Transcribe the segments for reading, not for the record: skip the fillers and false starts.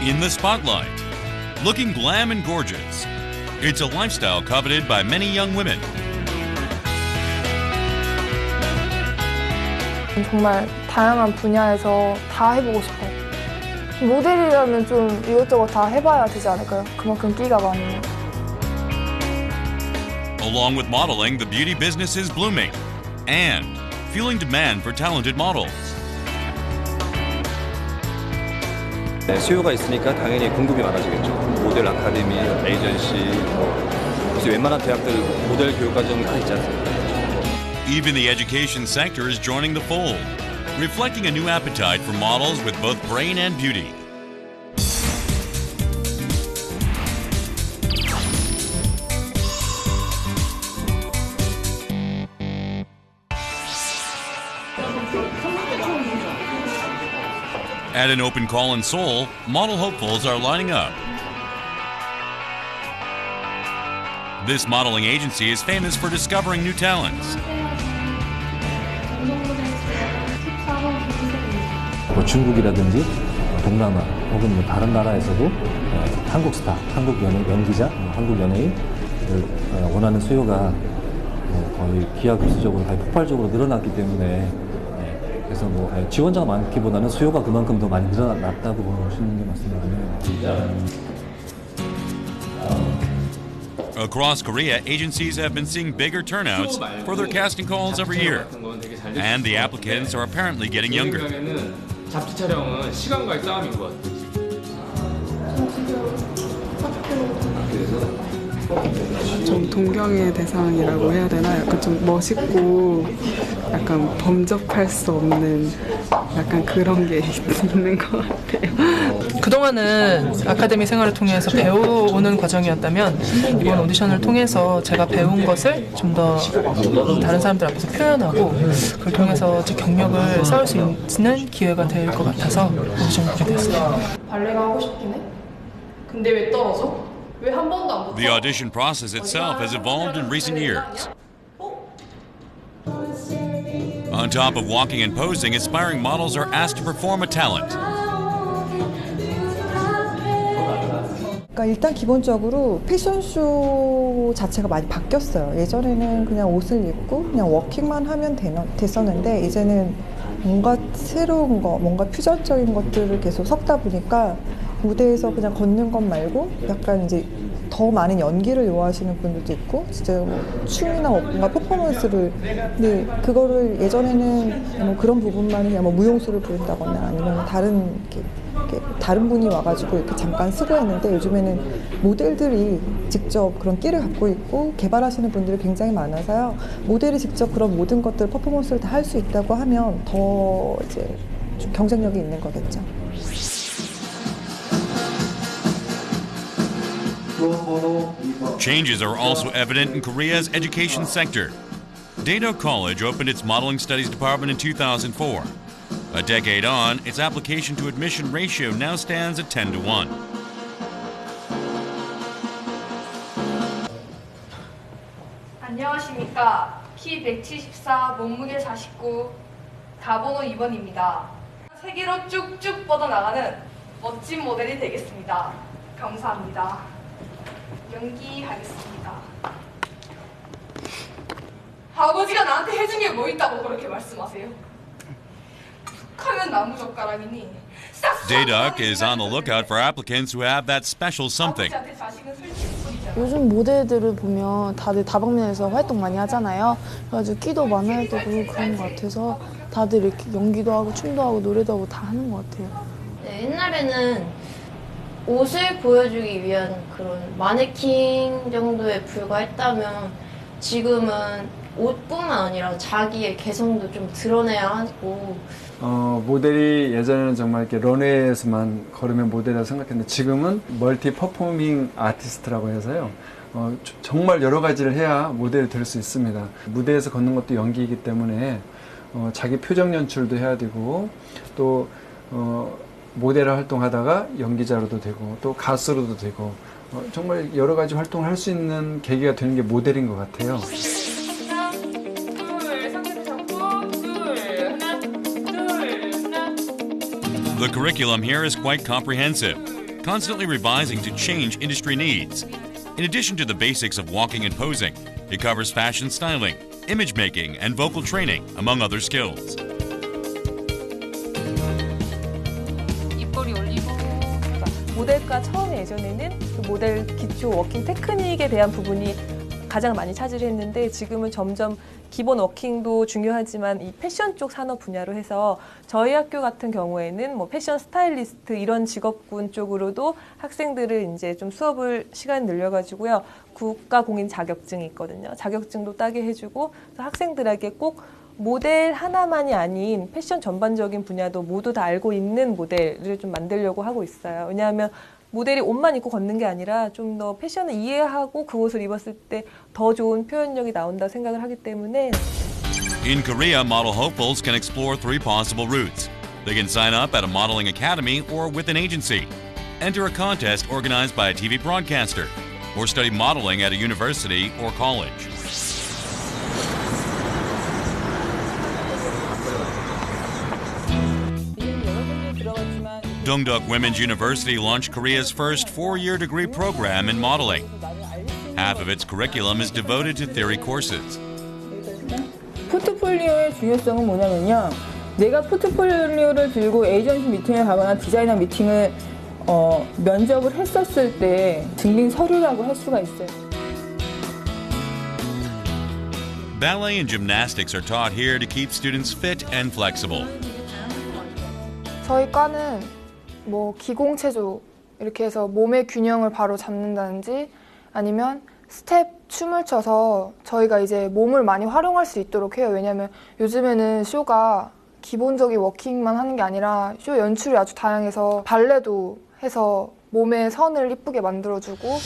In the spotlight, looking glam and gorgeous. It's a lifestyle coveted by many young women. 정말 다양한 분야에서 다 해보고 싶어요. 모델이라면 좀 이것저것 다 해봐야 되지 않을까요? 그만큼 끼가 많으면. Along with modeling, the beauty business is blooming and fueling demand for talented models. 네, 수요가 있으니까 당연히 공급이 많아지겠죠. 모델 아카데미, 에이전시, 그래서 웬만한 대학들 모델 교육과정이 다 있지 않습니까? Even the education sector is joining the fold, reflecting a new appetite for models with both brain and beauty. At an open call in Seoul, model hopefuls are lining up. This modeling agency is famous for discovering new talents. 뭐 중국이라든지 동남아 혹은 뭐 다른 나라에서도 한국 스타, 한국 연기자, 한국 연예인을 원하는 수요가 거의 기하급수적으로 거의 폭발적으로 늘어났기 때문에 그래서 뭐 지원자가 많기보다는 수요가 그만큼 더 많이 늘어났다고 보시는 게 맞습니다. Across Korea, agencies have been seeing bigger turnouts for their casting calls every year, and the applicants are apparently getting younger. 잡지 촬영은 시간과의 싸움인 것 같아요. 좀 동경의 대상이라고 해야 되나? 약간 좀 멋있고 약간 범접할 수 없는 약간 그런 게 있는 것 같아요. 그동안은 아카데미 생활을 통해서 배워오는 과정이었다면 이번 오디션을 통해서 제가 배운 것을 좀 더 다른 사람들 앞에서 표현하고 그걸 통해서 제 경력을 쌓을 수 있는 기회가 될 것 같아서 오디션을 보게 됐어요. 발레가 하고 싶긴 해? 근데 왜 떨어져? 왜 한 번도 안 붙어? The audition process itself has evolved in recent years. On top of walking and posing, aspiring models are asked to perform a talent. 그러니까 일단 기본적으로 패션쇼 자체가 많이 바뀌었어요. 예전에는 그냥 옷을 입고 그냥 워킹만 하면 됐었는데 이제는 뭔가 새로운 거, 뭔가 퓨전적인 것들을 계속 섞다 보니까 무대에서 그냥 걷는 것 말고 약간 이제 더 많은 연기를 요하시는 분들도 있고 진짜 뭐 춤이나 뭔가 퍼포먼스를 근데 그거를 예전에는 뭐 그런 부분만 그냥 뭐 무용수를 부른다거나 아니면 다른 다른 분이 와가지고 이렇게 잠깐 쓰고 했는데 요즘에는 모델들이 직접 그런 끼를 갖고 있고 개발하시는 분들이 굉장히 많아서요. 모델이 직접 그런 모든 것들 퍼포먼스를 다 할 수 있다고 하면 더 이제 좀 경쟁력이 있는 거겠죠. Changes are also evident in Korea's education sector. Daedo College opened its modeling studies department in 2004. A decade on, its application to admission ratio now stands at 10 to 1. 안녕하십니까. 키 174, 몸무게 49, 가번호 2번입니다. 세계로 쭉쭉 뻗어나가는 멋진 모델이 되겠습니다. 감사합니다. 연기하겠습니다. 아버지가 나한테 해준 게 뭐 있다고 그렇게 말씀하세요? 북하면 나무젓가락이니 Daedok is on the lookout for applicants who have that special something. 아버지한테 자식은 솔직히 뿌리잖아요. 요즘 모델들을 보면 다들 다방면에서 활동 많이 하잖아요. 그래가지고 끼도 많아야 되고 그런 것 같아서 다들 이렇게 연기도 하고 춤도 하고 노래도 하고 다 하는 것 같아요. 네, 옛날에는 옷을 보여주기 위한 그런 마네킹 정도에 불과했다면 지금은 옷뿐만 아니라 자기의 개성도 좀 드러내야 하고 모델이 예전에는 정말 이렇게 런웨이에서만 걸으면 모델이라고 생각했는데 지금은 멀티 퍼포밍 아티스트라고 해서요. 정말 여러 가지를 해야 모델이 될 수 있습니다. 무대에서 걷는 것도 연기이기 때문에 자기 표정 연출도 해야 되고 또 모델을 활동하다가 연기자로도 되고 또 가수로도 되고 정말 여러 가지 활동을 할 수 있는 계기가 되는 게 모델인 것 같아요. The curriculum here is quite comprehensive, constantly revising to change industry needs. In addition to the basics of walking and posing, it covers fashion styling, image making, and vocal training, among other skills. 모델과 처음에 예전에는 그 모델 기초 워킹 테크닉에 대한 부분이 가장 많이 차지를 했는데 지금은 점점 기본 워킹도 중요하지만 이 패션 쪽 산업 분야로 해서 저희 학교 같은 경우에는 뭐 패션 스타일리스트 이런 직업군 쪽으로도 학생들을 이제 좀 수업을 시간 늘려가지고요. 국가 공인 자격증이 있거든요. 자격증도 따게 해주고 학생들에게 꼭 모델 하나만이 아닌 패션 전반적인 분야도 모두 다 알고 있는 모델을 좀 만들려고 하고 있어요. 왜냐하면 모델이 옷만 입고 걷는 게 아니라 좀 더 패션을 이해하고 그 옷을 입었을 때 더 좋은 표현력이 나온다 생각을 하기 때문에. In Korea, model hopefuls can explore 3 possible routes. They can sign up at a modeling academy or with an agency, enter a contest organized by a TV broadcaster, or study modeling at a university or college. Dongduk Women's University launched Korea's first 4-year degree program in modeling. Half of its curriculum is devoted to theory courses. 포트폴리오의 중요성은 뭐냐면요. 내가 포트폴리오를 들고 에이전시 미팅을 가거나 디자이너 미팅을 면접을 했었을 때 증빙 서류라고 할 수가 있어요. Ballet and gymnastics are taught here to keep students fit and flexible. 저희 과는 뭐 기공체조 이렇게 해서 몸의 균형을 바로 잡는다든지 아니면 스텝 춤을 춰서 저희가 이제 몸을 많이 활용할 수 있도록 해요. 왜냐하면 요즘에는 쇼가 기본적인 워킹만 하는 게 아니라 쇼 연출이 아주 다양해서 발레도 해서 몸의 선을 이쁘게 만들어주고.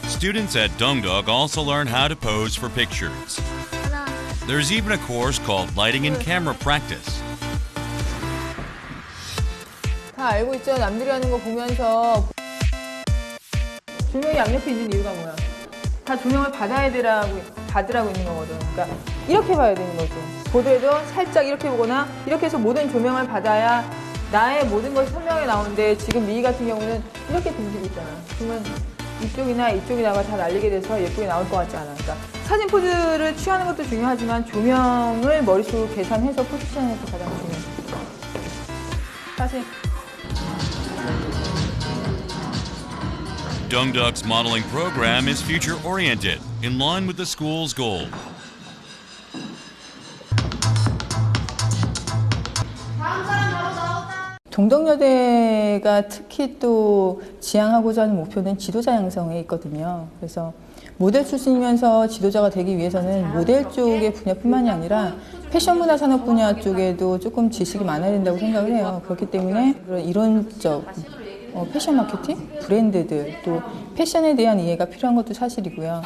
Students at Dongduk also learn how to pose for pictures. There's even a course called Lighting and Camera Practice. 다 알고 있죠. 남들이 하는 거 보면서 조명이 양옆에 있는 이유가 뭐야? 다 조명을 받으라고 있는 거거든. 그러니까 이렇게 봐야 되는 거죠. 보더라도 살짝 이렇게 보거나 이렇게 해서 모든 조명을 받아야 나의 모든 것이 선명하게 나오는데 지금 미희 같은 경우는 이렇게 등지고 있잖아. 그러면 이쪽이나 이쪽이나가 다 날리게 돼서 예쁘게 나올 것 같지 않아. 그러니까 사진 포즈를 취하는 것도 중요하지만 조명을 머릿속으로 계산해서 포지션에서 가장 중요해. 사실 Dongduk's modeling program is future-oriented, in line with the school's goal. 동덕여대가 특히 또 지향하고자 하는 목표는 지도자 양성에 있거든요. 그래서 모델 출신이면서 지도자가 되기 위해서는 모델 쪽의 분야뿐만이 아니라 패션 문화 산업 분야 쪽에도 조금 지식이 많아야 된다고 생각을 해요. 그렇기 때문에 그런 이론적 패션 마케팅, 브랜드들, 또 패션에 대한 이해가 필요한 것도 사실이고요.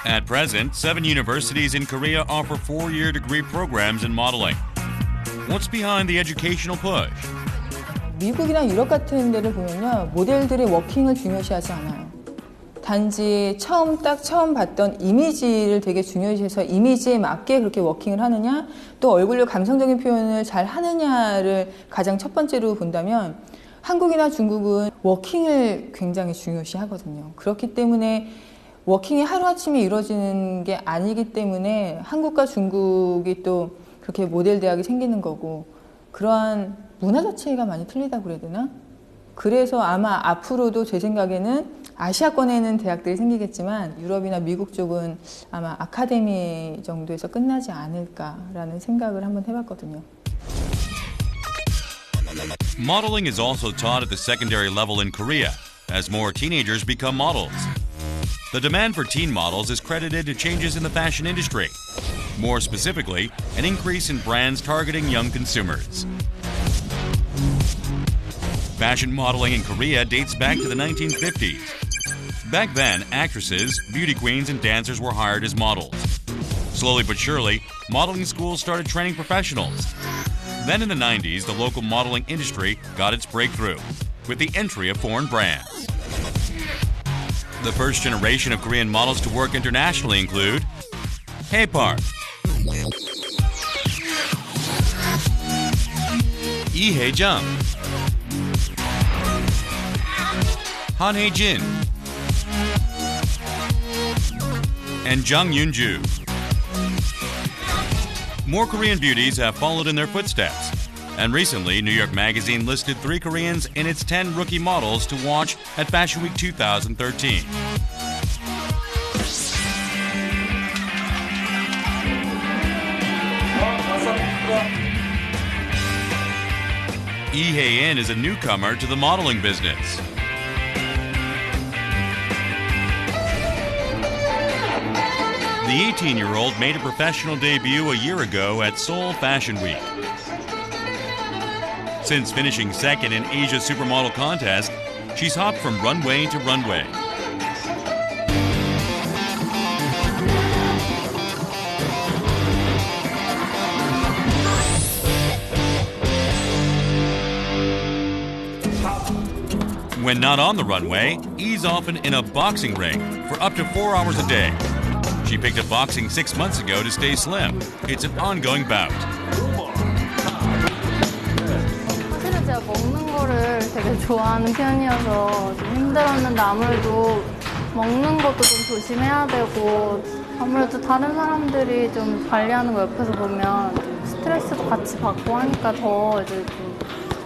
At present, 7 universities in Korea offer 4-year degree programs in modeling. What's behind the educational push? 미국이나 유럽 같은 데를 보면요, 모델들의 워킹을 중요시하지 않아요. 단지 처음 봤던 이미지를 되게 중요시해서 이미지에 맞게 그렇게 워킹을 하느냐, 또 얼굴로 감성적인 표현을 잘 하느냐를 가장 첫 번째로 본다면 한국이나 중국은 워킹을 굉장히 중요시하거든요. 그렇기 때문에 워킹이 하루아침에 이루어지는 게 아니기 때문에 한국과 중국이 또 그렇게 모델 대학이 생기는 거고, 그러한 문화적 차이가 많이 틀리다고 그래야 되나? 그래서 아마 앞으로도 제 생각에는 아시아권에는 대학들이 생기겠지만 유럽이나 미국 쪽은 아마 아카데미 정도에서 끝나지 않을까라는 생각을 한번 해봤거든요. Modeling is also taught at the secondary level in Korea as more teenagers become models. The demand for teen models is credited to changes in the fashion industry. More specifically, an increase in brands targeting young consumers. Fashion modeling in Korea dates back to the 1950s. Back then, actresses, beauty queens, and dancers were hired as models. Slowly but surely, modeling schools started training professionals. Then in the 90s, the local modeling industry got its breakthrough with the entry of foreign brands. The first generation of Korean models to work internationally include Hae Park, Lee Hae Jung, Han Hae Jin, and Jung Yoon Ju. More Korean beauties have followed in their footsteps. And recently, New York Magazine listed 3 Koreans in its 10 rookie models to watch at Fashion Week 2013. Lee Hae-in is a newcomer to the modeling business. The 18-year-old made a professional debut a year ago at Seoul Fashion Week. Since finishing second in Asia Supermodel Contest, she's hopped from runway to runway. When not on the runway, E's often in a boxing ring for up to 4 hours a day. She picked up boxing 6 months ago to stay slim. It's an ongoing bout. 사실은 제가 먹는 거를 되게 좋아하는 편이어서 좀 힘들었는데 아무래도 먹는 것도 좀 조심해야 되고 아무래도 다른 사람들이 좀 관리하는 거 옆에서 보면 좀 스트레스도 같이 받고 하니까 더 이제 좀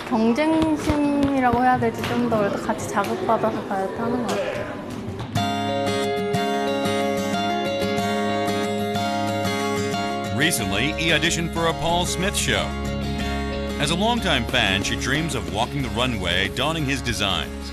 경쟁심이라고 해야 될지 좀 더 같이 자극받아서 다이어트 하는 것 같아요. Recently, E auditioned for a Paul Smith show. As a longtime fan, she dreams of walking the runway, donning his designs.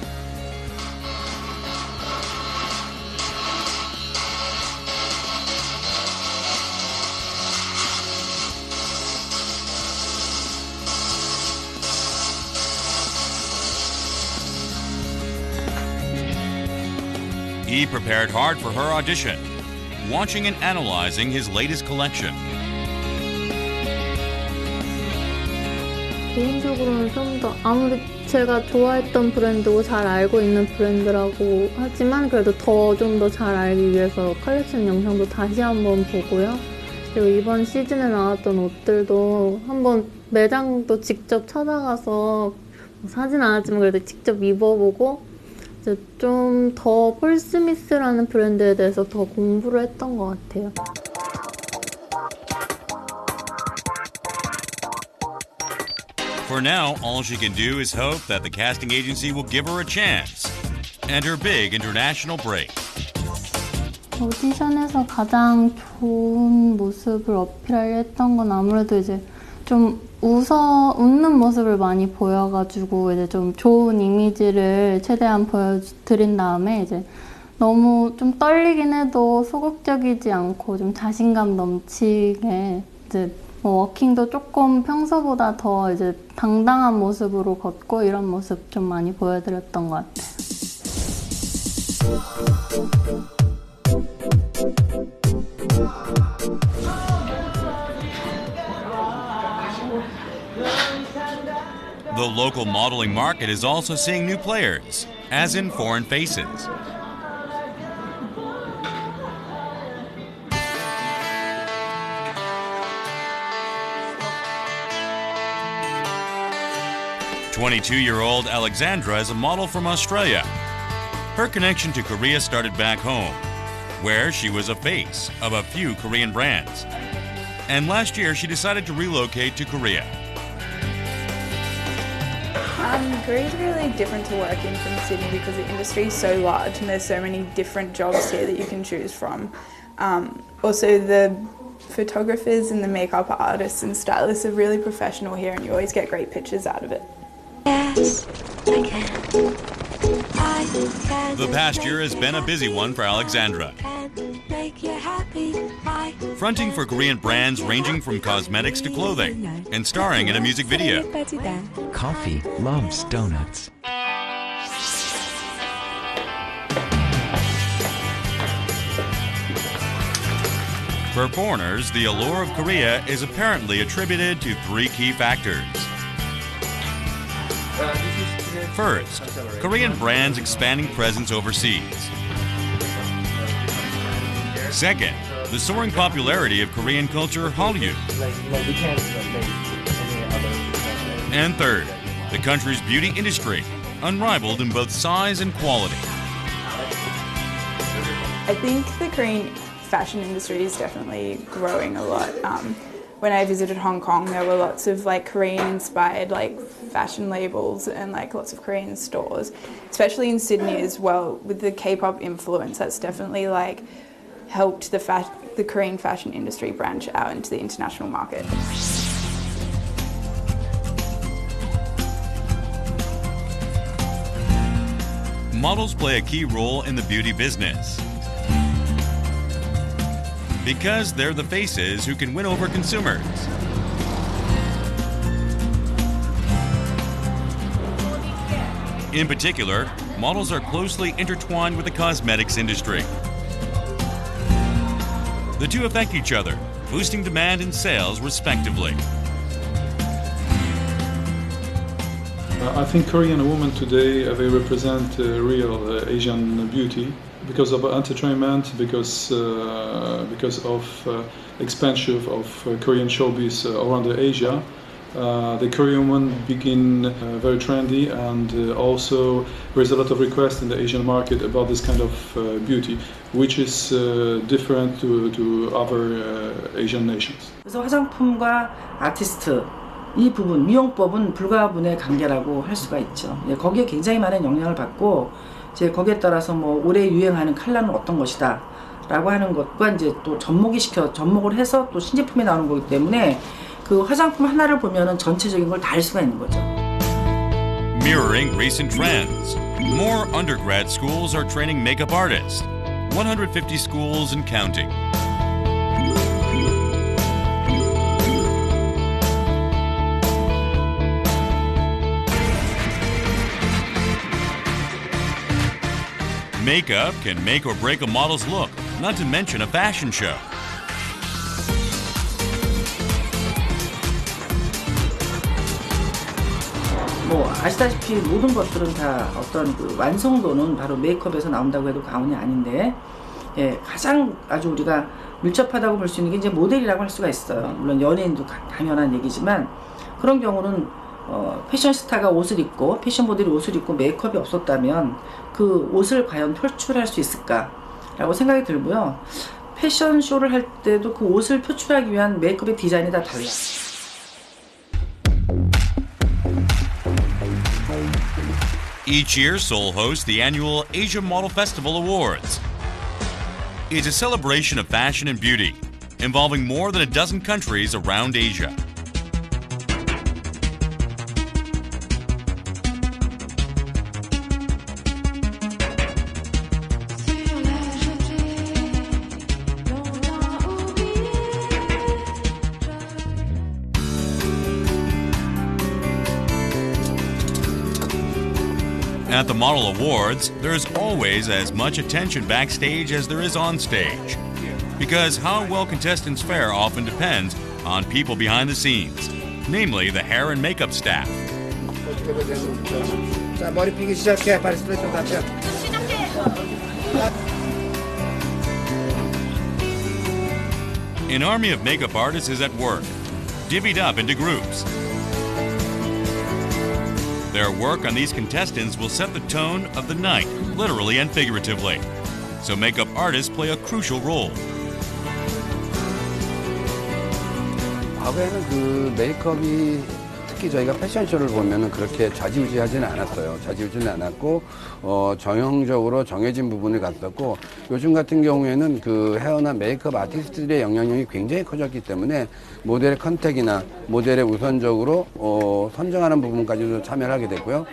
E prepared hard for her audition, watching and analyzing his latest collection. 개인적으로는 좀 더 아무리 제가 좋아했던 브랜드고 잘 알고 있는 브랜드라고 하지만 그래도 좀 더 잘 알기 위해서 컬렉션 영상도 다시 한번 보고요. 그리고 이번 시즌에 나왔던 옷들도 한번 매장도 직접 찾아가서 사진 안 했지만 그래도 직접 입어보고 이제 좀 더 폴 스미스라는 브랜드에 대해서 더 공부를 했던 것 같아요. For now, all she can do is hope that the casting agency will give her a chance and her big international break. 오디션에서 가장 좋은 모습을 어필하려 했던 건 아무래도 이제 좀 웃는 모습을 많이 보여가지고 이제 좀 좋은 이미지를 최대한 보여드린 다음에 이제 너무 좀 떨리긴 해도 소극적이지 않고 좀 자신감 넘치게 이제 워킹도 조금 평소보다 더 이제 당당한 모습으로 걷고 이런 모습 좀 많이 보여드렸던 것 같아요. The local modeling market is also seeing new players, as in foreign faces. "22-year-old Alexandra is a model from Australia. Her connection to Korea started back home, where she was a face of a few Korean brands. And last year, she decided to relocate to Korea. Korea is really different to working from Sydney because the industry is so large and there's so many different jobs here that you can choose from. Also, the photographers and the makeup artists and stylists are really professional here and you always get great pictures out of it. The past year has been a busy one for Alexandra. Fronting for Korean brands ranging from cosmetics to clothing and starring in a music video. Coffee loves donuts. For foreigners, the allure of Korea is apparently attributed to 3 key factors. First, Korean brands' expanding presence overseas. Second, the soaring popularity of Korean culture Hallyu. And third, the country's beauty industry, unrivaled in both size and quality. I think the Korean fashion industry is definitely growing a lot. When I visited Hong Kong, there were lots of like Korean-inspired like fashion labels and like lots of Korean stores, especially in Sydney as well. With the K-pop influence, that's definitely like helped the Korean fashion industry branch out into the international market. Models play a key role in the beauty business because they're the faces who can win over consumers. In particular, models are closely intertwined with the cosmetics industry. The two affect each other, boosting demand and sales respectively. I think Korean women today, they represent real Asian beauty because of entertainment, because of expansion of Korean showbiz around Asia. The Korean women begin very trendy, and also there is a lot of request in the Asian market about this kind of beauty, which is different to other Asian nations. 그래서 화장품과 아티스트 이 부분, 미용법은 불가분의 관계라고 할 수가 있죠. 예, 거기에 굉장히 많은 영향을 받고 이제 거기에 따라서 뭐 올해 유행하는 컬러는 어떤 것이다 라고 하는 것과 이제 또 접목을 해서 또 신제품이 나오는 거기 때문에 그 화장품 하나를 보면은 전체적인 걸 다 알 수가 있는 거죠. Mirroring recent trends, more undergrad schools are training makeup artists. 150 schools and counting. Makeup can make or break a model's look, not to mention a fashion show. 뭐 아시다시피 모든 것들은 다 어떤 그 완성도는 바로 메이크업에서 나온다고 해도 과언이 아닌데, 예, 가장 아주 우리가 밀접하다고 볼 수 있는 게 이제 모델이라고 할 수가 있어요. 물론 연예인도 당연한 얘기지만 그런 경우는 패션스타가 옷을 입고 패션 모델이 옷을 입고 메이크업이 없었다면 그 옷을 과연 표출할 수 있을까라고 생각이 들고요. 패션쇼를 할 때도 그 옷을 표출하기 위한 메이크업의 디자인이 다 달라요. Each year, Seoul hosts the annual Asia Model Festival Awards. It's a celebration of fashion and beauty, involving more than a dozen countries around Asia. At the Model Awards, there is always as much attention backstage as there is on stage. Because how well contestants fare often depends on people behind the scenes, namely the hair and makeup staff. An army of makeup artists is at work, divvied up into groups. Their work on these contestants will set the tone of the night, literally and figuratively. So makeup artists play a crucial role. 과거에는 그 메이크업이 특히 저희가 패션쇼를 보면은 그렇게 좌지우지하지는 않았어요. 좌지우지는 않았고 정형적으로 정해진 부분을 갔었고, 요즘 같은 경우에는 그 헤어나 메이크업 아티스트들의 영향력이 굉장히 커졌기 때문에 모델의 컨택이나 모델의 우선적으로 선정하는 부분까지도 참여를 하게 됐고요.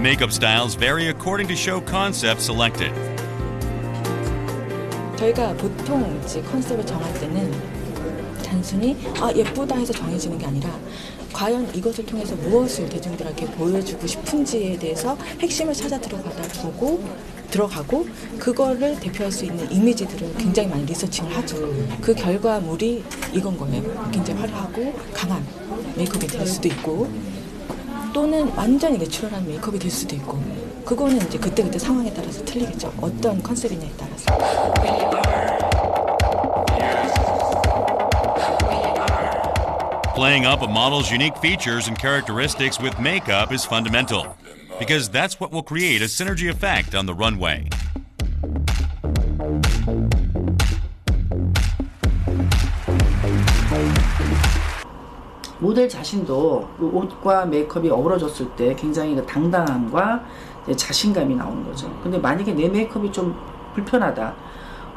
Makeup styles vary according to show concepts selected. 저희가 보통 이제 컨셉을 정할 때는 단순히 예쁘다 해서 정해지는 게 아니라 과연 이것을 통해서 무엇을 대중들에게 보여주고 싶은지에 대해서 핵심을 찾아 들어가고 그거를 대표할 수 있는 이미지들을 굉장히 많이 리서칭을 하죠. 그 결과물이 이건 거예요. 굉장히 화려하고 강한 메이크업이 될 수도 있고, 또는 완전히 내추럴한 메이크업이 될 수도 있고, 그거는 이제 그때그때 상황에 따라서 틀리겠죠. 어떤 컨셉이냐에 따라서. Playing up a model's unique features and characteristics with makeup is fundamental, because that's what will create a synergy effect on the runway. 모델 자신도 그 옷과 메이크업이 어우러졌을 때 굉장히 그 당당함과 자신감이 나오는 거죠. 근데 만약에 내 메이크업이 좀 불편하다,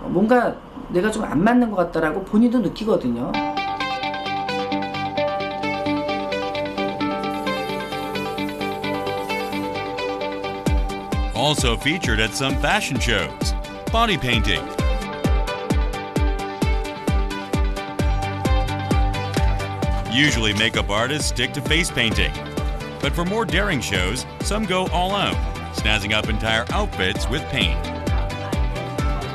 뭔가 내가 좀 안 맞는 것 같다라고 본인도 느끼거든요. Also featured at some fashion shows, body painting. Usually makeup artists stick to face painting, but for more daring shows, some go all out, snazzing up entire outfits with paint.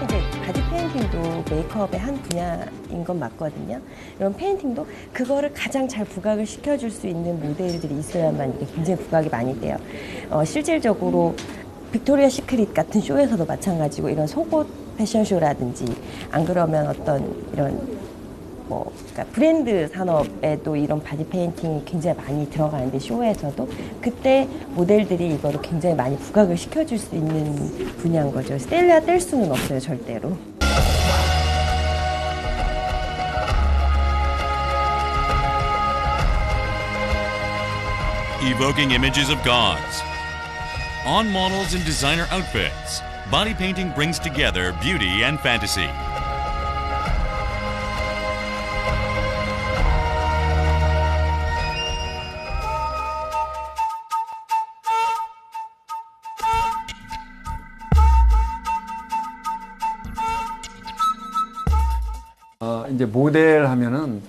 이제 바디 페인팅도 메이크업의 한 분야인 건 맞거든요. 이런 페인팅도 그거를 가장 잘 부각을 시켜줄 수 있는 모델들이 있어야만 이게 굉장히 부각이 많이 돼요. 실질적으로 빅토리아 시크릿 같은 쇼에서도 마찬가지고 이런 속옷 패션쇼라든지 안 그러면 어떤 이런 그러니까 브랜드 산업에도 이런 바디 페인팅이 굉장히 많이 들어가는데 쇼에서도 그때 모델들이 이거를 굉장히 많이 부각을 시켜줄 수 있는 분야인 거죠. 뗄래야 뗄 수는 없어요, 절대로. Evoking images of gods. On models in designer outfits, body painting brings together beauty and fantasy. 이제 모델 하면은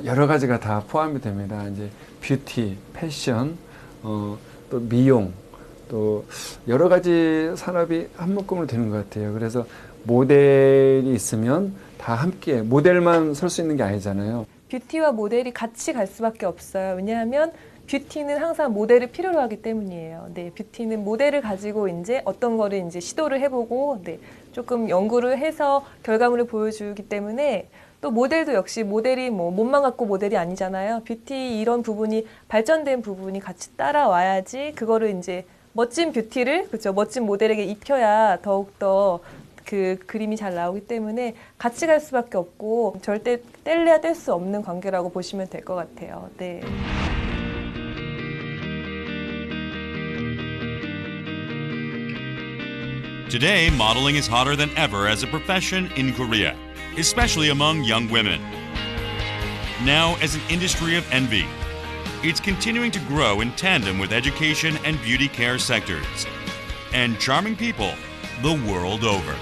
여러 가지가 다 포함이 됩니다. 이제 뷰티, 패션, 또 미용, 또 여러 가지 산업이 한 묶음으로 되는 것 같아요. 그래서 모델이 있으면 다 함께 모델만 설 수 있는 게 아니잖아요. 뷰티와 모델이 같이 갈 수밖에 없어요. 왜냐하면 뷰티는 항상 모델을 필요로 하기 때문이에요. 네, 뷰티는 모델을 가지고 이제 어떤 거를 이제 시도를 해보고, 네, 조금 연구를 해서 결과물을 보여주기 때문에 또 모델도 역시 모델이 몸만 갖고 모델이 아니잖아요. 뷰티 이런 부분이 발전된 부분이 같이 따라와야지 그거를 이제 멋진 뷰티를 그렇죠, 멋진 모델에게 입혀야 더욱더 그 그림이 잘 나오기 때문에 같이 갈 수밖에 없고 절대 뗄래야 뗄 수 없는 관계라고 보시면 될 것 같아요. 네. Today, modeling is hotter than ever as a profession in Korea, especially among young women. Now, as an industry of envy, it's continuing to grow in tandem with education and beauty care sectors, and charming people the world over.